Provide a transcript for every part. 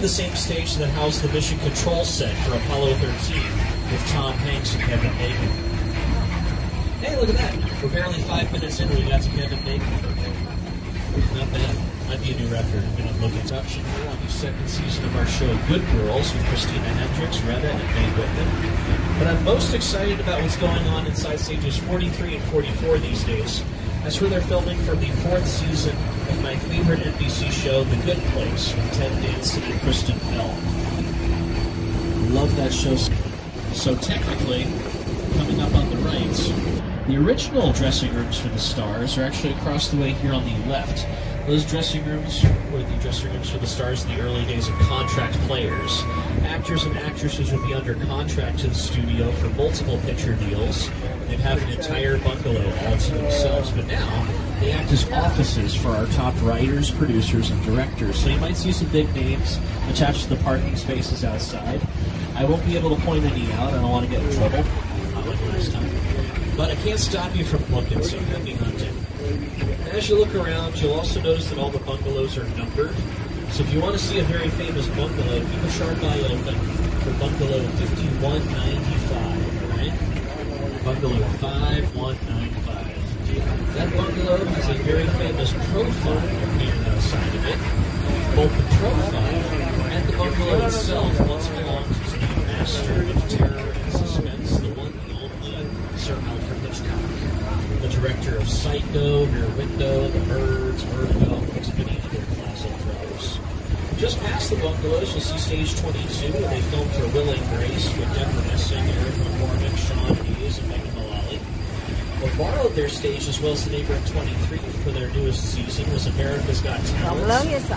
the same stage that housed the mission control set for Apollo 13 with Tom Hanks and Kevin Bacon. Hey, look at that. We're barely 5 minutes in, we got to Kevin Bacon. Not bad. Might be a new record. I'm going to look introduction here on the second season of our show, Good Girls, with Christina Hendricks, Retta, and Mae Whitman. But I'm most excited about what's going on inside stages 43 and 44 these days. That's where they're filming for the 4th season of my favorite NBC show, The Good Place, with Ted Danson and Kristen Bell. Love that show. So technically, coming up on the right, the original dressing rooms for the stars are actually across the way here on the left. Those dressing rooms were the dressing rooms for the stars in the early days of contract players. Actors and actresses would be under contract to the studio for multiple picture deals. They'd have an entire bungalow all to themselves, but now they act as offices for our top writers, producers, and directors. So you might see some big names attached to the parking spaces outside. I won't be able to point any out. I don't want to get in trouble. Not like last time. But I can't stop you from looking, so happy hunting. As you look around, you'll also notice that all the bungalows are numbered. So if you want to see a very famous bungalow, keep a sharp eye open for bungalow 5195, right? Bungalow 5195. That bungalow has a very famous profile here outside of it. Both the profile and the bungalow itself once belonged to the master of terror and suspense, the one, the only, Sir Alfred Hitchcock. The director of Psycho, Rear Window, The Birds, Vertigo, and many other classic thrillers. Just past the bungalows, you'll see stage 22, where they filmed for Will and Grace with Deborah Messing, Eric McCormick, Sean Hayes, and Megan Mullally. What borrowed their stage as well as the Neighborhood 23 for their newest season was America's Got Talent,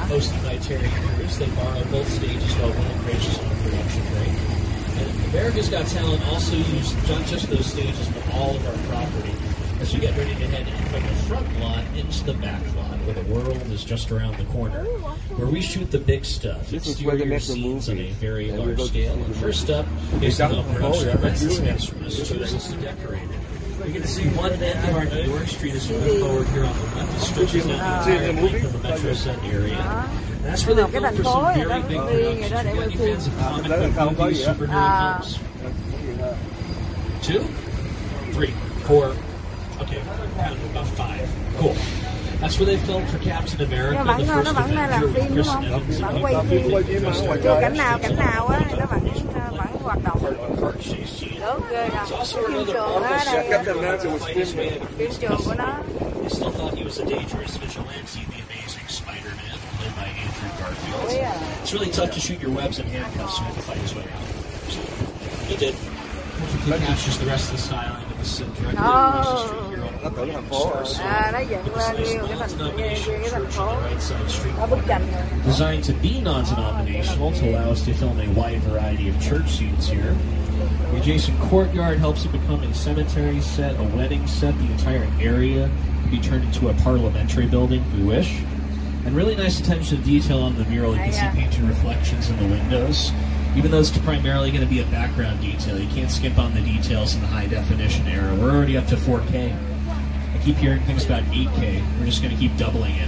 hosted by Terry Crews. They borrowed both stages while Will and Grace was on production break. And America's Got Talent also used not just those stages, but all of our property, as we get ready to head in from the front lot into the back lot, where the world is just around the corner, where we shoot the big stuff, exterior scenes on a very large scale. And first up is the production that rents the space from us, chooses to decorate it. You're going to see one end of our New York Street as we move forward here on the left. It stretches out the entire length of the Metro Set area. And that's where they film for some very big productions. We've got any fans of comic book movies, superhero films? 2, 3, 4... Okay, about 5. Cool. That's where they filmed for Captain America, the first Avenger, with Chris Evans and It's also another Marvel superhero to fight his way out of They still thought he was a dangerous vigilante, the Amazing Spider-Man, played by Andrew Garfield. It's really tough to shoot your webs and handcuffs, so he had to fight his way out. So, he did. Perfectly captures the rest of the styling of the set directly across the street here on the designed to be non-denominational to allow us to film a wide variety of church scenes here. The adjacent courtyard helps it become a cemetery set, a wedding set. The entire area can be turned into a parliamentary building if we wish. And really nice attention to detail on the mural. You can see painted reflections in the windows. Even though it's primarily going to be a background detail, you can't skip on the details in the high-definition era. We're already up to 4K. I keep hearing things about 8K. We're just going to keep doubling it.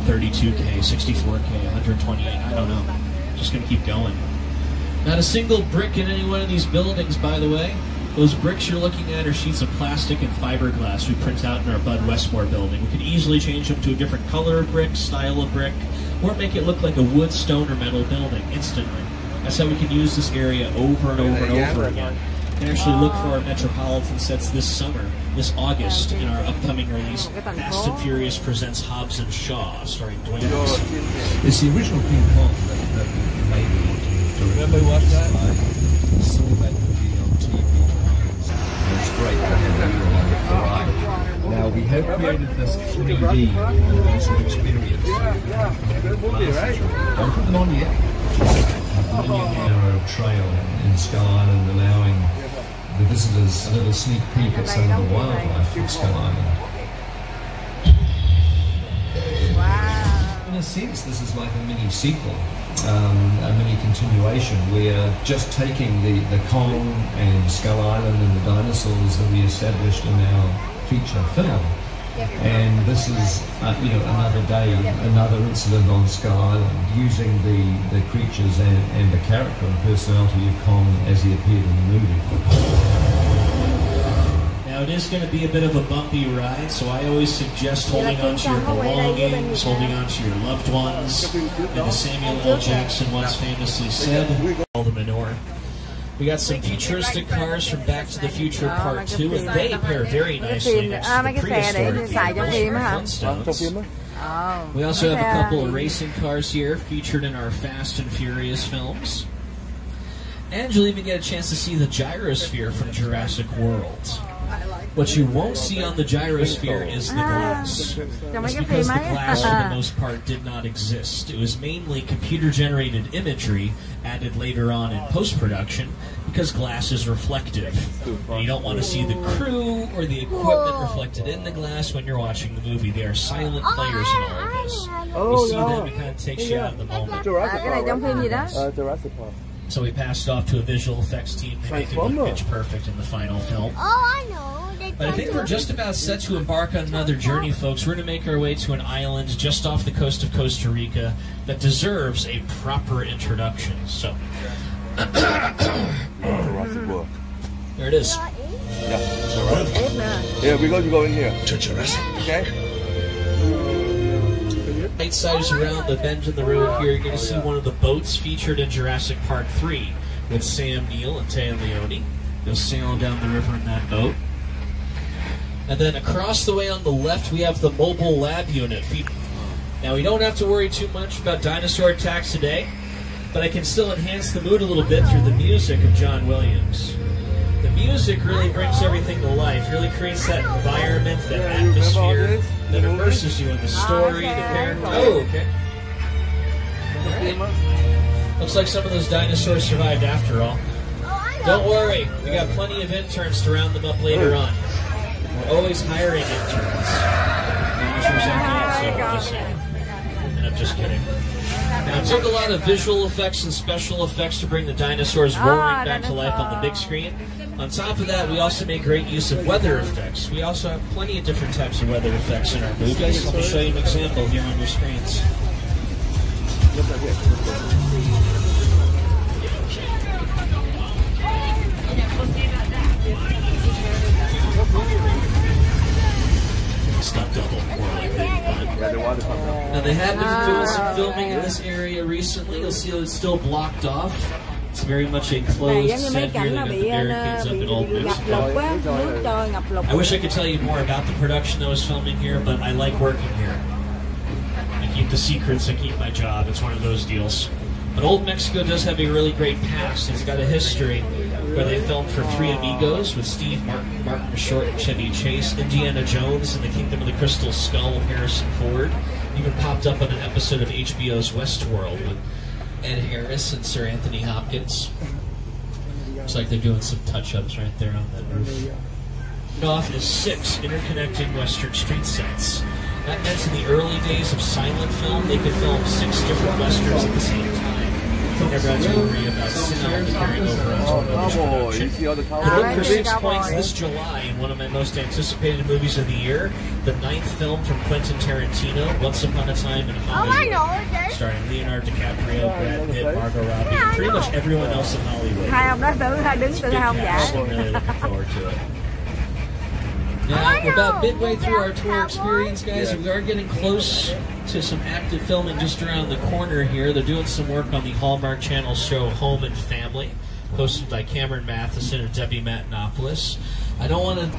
32K, 64K, 128, I don't know. Just going to keep going. Not a single brick in any one of these buildings, by the way. Those bricks you're looking at are sheets of plastic and fiberglass we print out in our Bud Westmore building. We could easily change them to a different color of brick, style of brick, or make it look like a wood, stone, or metal building instantly. That's how we can use this area over and over and over again. We can actually look for our Metropolitan sets this summer, this August, in our upcoming release, Fast and Furious Presents Hobbs and Shaw, starring Dwayne Johnson. It's the original Phim that made me want to do it. Remember what that? I saw that movie on TV. It's great to have that along with the ride. Now, we have created this 3D immersive experience. Don't put them on yet. A narrow trail in Skull Island, allowing the visitors a little sneak peek at some of the wildlife of Skull Island. In a sense, this is like a mini sequel, a mini continuation. We're just taking the Kong and Skull Island and the dinosaurs that we established in our feature film, And this is, another day, another incident on Sky Island, using the creatures and the character and personality of Kong as he appeared in the movie. Now it is going to be a bit of a bumpy ride, so I always suggest holding on to your belongings, holding on to your loved ones, and as Samuel L. Jackson once famously said, all the manure. We got some futuristic cars from Back to the Future Part 2, and they pair very nicely next to the prehistoric vehicles from Flintstones. We also have a couple of racing cars here featured in our Fast and Furious films. And you'll even get a chance to see the gyrosphere from Jurassic World. What you won't see on the gyrosphere is the glass. That's because the glass, for the most part, did not exist. It was mainly computer-generated imagery added later on in post-production because glass is reflective. And you don't want to see the crew or the equipment reflected in the glass when you're watching the movie. They are silent players in all of this. You see them, it kind of takes you out of the moment. So we passed off to a visual effects team to make it look pitch perfect in the final film. But I think we're just about set to embark on another journey, folks. We're going to make our way to an island just off the coast of Costa Rica that deserves a proper introduction. So, there it is. Yeah, we're going to go in here. To Jurassic. Okay. Right side is around the bend in the road here. You're going to see one of the boats featured in Jurassic Park 3 with Sam Neill and Taya Leone. They'll sail down the river in that boat. And then across the way on the left, we have the mobile lab unit. Now, we don't have to worry too much about dinosaur attacks today, but I can still enhance the mood a little bit through the music of John Williams. The music really brings everything to life, really creates that environment, that atmosphere that immerses you in the story, the character. Oh, okay. Looks like some of those dinosaurs survived after all. Don't worry, we got plenty of interns to round them up later on. We're always hiring interns. And I'm just kidding. Now, it took a lot of visual effects and special effects to bring the dinosaurs roaring back to life on the big screen. On top of that, we also make great use of weather effects. We also have plenty of different types of weather effects in our movies. Let me show you an example here on your screens. Stunt double, more likely. Now they have been doing some filming in this area recently. You'll see it's still blocked off. It's very much a closed set here. They got the barricades up in Old Mexico. I wish I could tell you more about the production that was filming here, but I like working here. I keep the secrets, I keep my job. It's one of those deals. But Old Mexico does have a really great past. It's got a history where they filmed for Three Amigos with Steve Martin Short and Chevy Chase, Indiana Jones and the Kingdom of the Crystal Skull with Harrison Ford. Even popped up on an episode of HBO's Westworld with Ed Harris and Sir Anthony Hopkins. Looks like they're doing some touch-ups right there on that roof. Off is 6 interconnecting Western street sets. That meant in the early days of silent film, they could film 6 different westerns at the same time. Never had to worry about sound carrying over onto another production. The book for 6 points this July in one of my most anticipated movies of the year, the 9th film from Quentin Tarantino, Once Upon a Time in Hollywood, starring Leonardo DiCaprio, Brad Pitt, Margot Robbie, and pretty much everyone else in Hollywood. It's a big cast, I'm really looking forward to it. Now, we're about midway through our tour experience, guys. We are getting close to some active filming just around the corner here. They're doing some work on the Hallmark Channel show Home and Family, hosted by Cameron Matheson and Debbie Matenopoulos. I don't want to...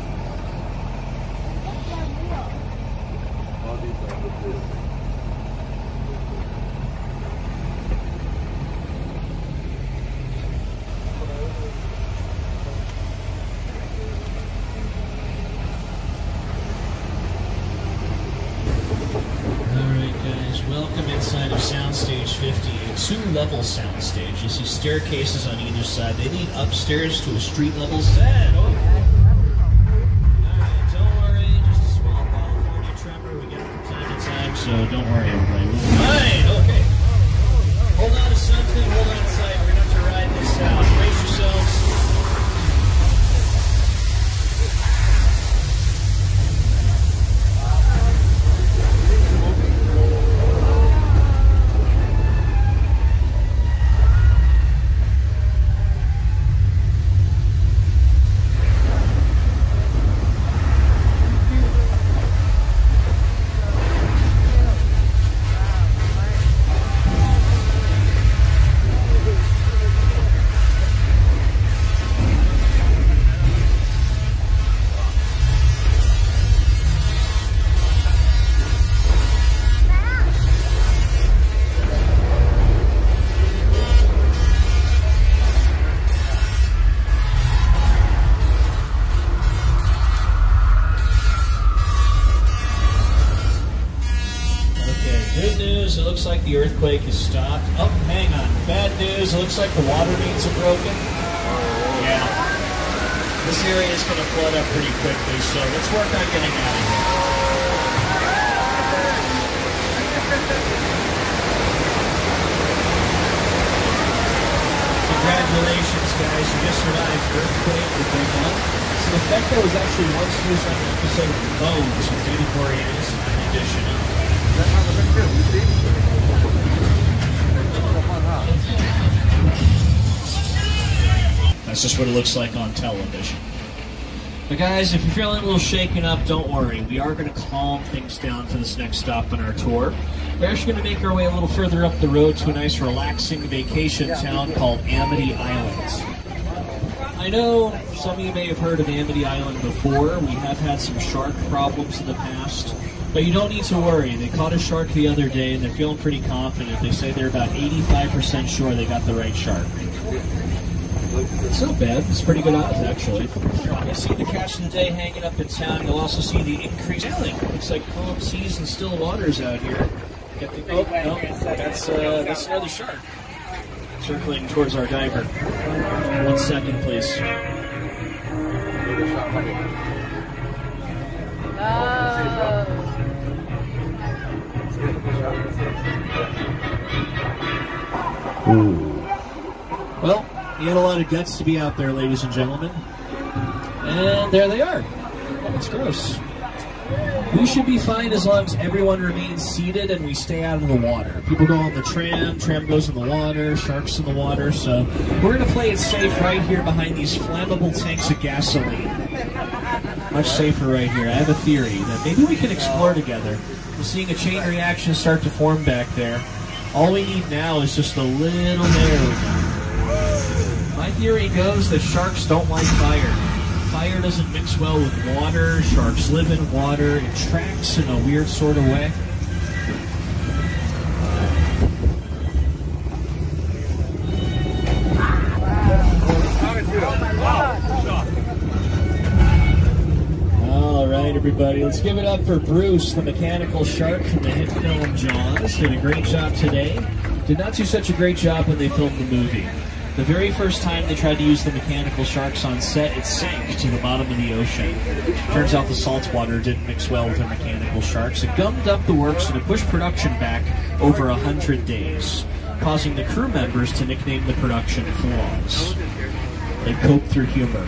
Soundstage 50, a 2-level soundstage. You see staircases on either side. They lead upstairs to a street-level set. Oh. Alright, don't worry, just a small California tremor. We get it from time to time, so don't worry, everybody. Alright, okay. Hold on to something, hold on tight. We're going to have to ride this out. Brace yourselves. the earthquake has stopped. Oh, hang on. Bad news. It looks like the water mains are broken. Yeah. This area is going to flood up pretty quickly, so let's work on getting out of here. Congratulations, guys. You just survived earthquake with big one. It's an effect that was actually once used on an episode of Bones with David Boreanaz in an edition of. That's just what it looks like on television. But guys, if you're feeling a little shaken up, don't worry. We are going to calm things down for this next stop on our tour. We're actually going to make our way a little further up the road to a nice relaxing vacation town called Amity Island. I know some of you may have heard of Amity Island before. We have had some shark problems in the past. But you don't need to worry. They caught a shark the other day and they're feeling pretty confident. They say they're about 85% sure they got the right shark. It's not bad. It's pretty good odds, actually. You see the catch of the day hanging up in town. You'll also see the increased sailing. Looks like calm seas and still waters out here. Get the, oh, no, that's another shark circling towards our diver. 1 second, please. Well, you had a lot of guts to be out there, ladies and gentlemen. And there they are. It's gross. We should be fine as long as everyone remains seated and we stay out of the water. People go on the tram goes in the water, sharks in the water, so we're going to play it safe right here behind these flammable tanks of gasoline. Much safer right here. I have a theory that maybe we can explore together. We're seeing a chain reaction start to form back there. All we need now is just a little air. My theory goes that sharks don't like fire. Fire doesn't mix well with water. Sharks live in water. It tracks in a weird sort of way. All right, everybody. Let's give it up for Bruce, the mechanical shark from the hit film Jaws. Did a great job today. Did not do such a great job when they filmed the movie. The very first time they tried to use the mechanical sharks on set, it sank to the bottom of the ocean. Turns out the salt water didn't mix well with the mechanical sharks. It gummed up the works and it pushed production back over 100 days, causing the crew members to nickname the production Flaws. They coped through humor.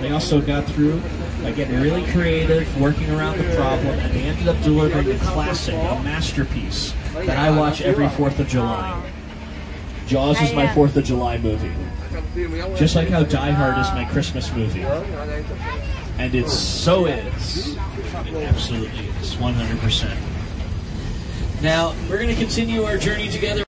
They also got through by getting really creative, working around the problem, and they ended up delivering a classic, a masterpiece, that I watch every 4th of July. Jaws is my 4th of July movie. Just like how Die Hard is my Christmas movie. And it so is. It absolutely is, 100%. Now, we're going to continue our journey together.